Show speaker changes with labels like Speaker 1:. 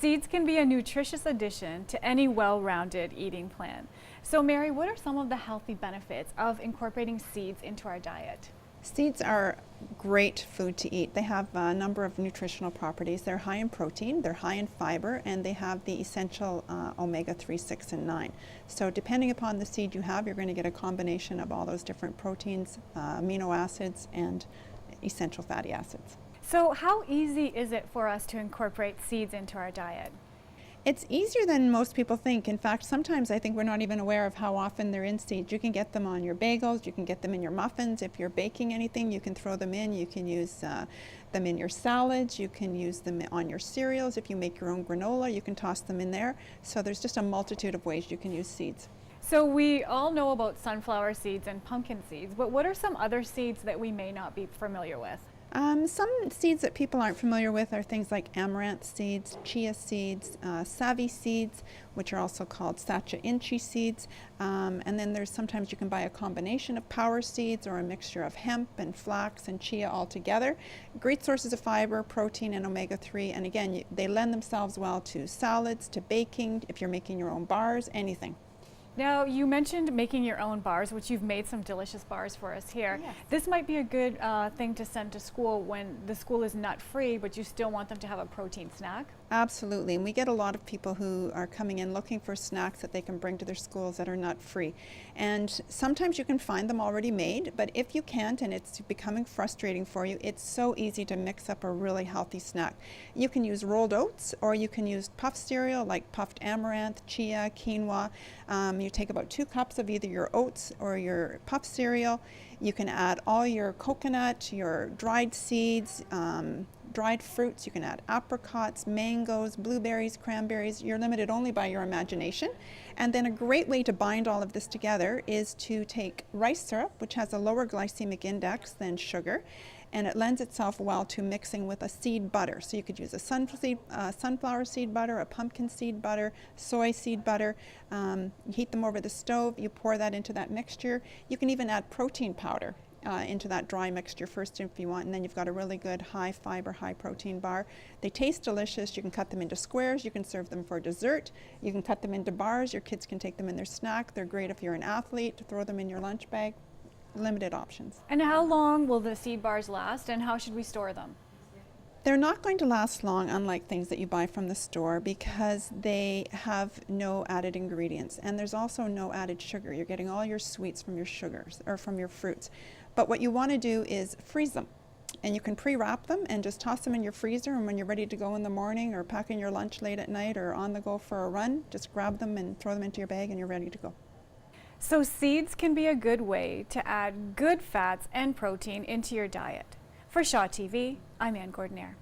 Speaker 1: Seeds can be a nutritious addition to any well-rounded eating plan. So Mary, what are some of the healthy benefits of incorporating seeds into our diet?
Speaker 2: Seeds are great food to eat. They have a number of nutritional properties. They're high in protein, they're high in fiber, and they have the essential omega-3, 6, and 9. So depending upon the seed you have, you're going to get a combination of all those different proteins, amino acids, and essential fatty acids.
Speaker 1: So how easy is it for us to incorporate seeds into our diet?
Speaker 2: It's easier than most people think. In fact, sometimes I think we're not even aware of how often they're in seeds. You can get them on your bagels, you can get them in your muffins. If you're baking anything, you can throw them in. You can use them in your salads. You can use them on your cereals. If you make your own granola, you can toss them in there. So there's just a multitude of ways you can use seeds.
Speaker 1: So we all know about sunflower seeds and pumpkin seeds, but what are some other seeds that we may not be familiar with?
Speaker 2: Some seeds that people aren't familiar with are things like amaranth seeds, chia seeds, savi seeds, which are also called sacha inchi seeds. And then there's sometimes you can buy a combination of power seeds or a mixture of hemp and flax and chia all together. Great sources of fiber, protein, and omega-3. And again, they lend themselves well to salads, to baking, if you're making your own bars, anything.
Speaker 1: Now, you mentioned making your own bars, which you've made some delicious bars for us here.
Speaker 2: Yes.
Speaker 1: This might be a good thing to send to school when the school is nut-free, but you still want them to have a protein snack.
Speaker 2: Absolutely, and we get a lot of people who are coming in looking for snacks that they can bring to their schools that are nut-free. And sometimes you can find them already made, but if you can't and it's becoming frustrating for you, it's so easy to mix up a really healthy snack. You can use rolled oats, or you can use puffed cereal like puffed amaranth, chia, quinoa. You take about 2 cups of either your oats or your puffed cereal. You can add all your coconut, your dried seeds, dried fruits. You can add apricots, mangoes, blueberries, cranberries. You're limited only by your imagination. And then a great way to bind all of this together is to take rice syrup, which has a lower glycemic index than sugar, and it lends itself well to mixing with a seed butter. So you could use a sunflower seed butter, a pumpkin seed butter, soy seed butter. You heat them over the stove, you pour that into that mixture. You can even add protein powder into that dry mixture first if you want, and then you've got a really good high fiber, high protein bar. They taste delicious. You can cut them into squares, you can serve them for dessert, you can cut them into bars. Your kids can take them in their snack. They're great if you're an athlete to throw them in your lunch bag. Limited options.
Speaker 1: And how long will the seed bars last, and how should we store them?
Speaker 2: They're not going to last long, unlike things that you buy from the store, because they have no added ingredients, and there's also no added sugar. You're getting all your sweets from your sugars or from your fruits. But what you want to do is freeze them, and you can pre-wrap them and just toss them in your freezer, and when you're ready to go in the morning or packing your lunch late at night or on the go for a run, just grab them and throw them into your bag and you're ready to go.
Speaker 1: So seeds can be a good way to add good fats and protein into your diet. For Shaw TV, I'm Ann Gordonier.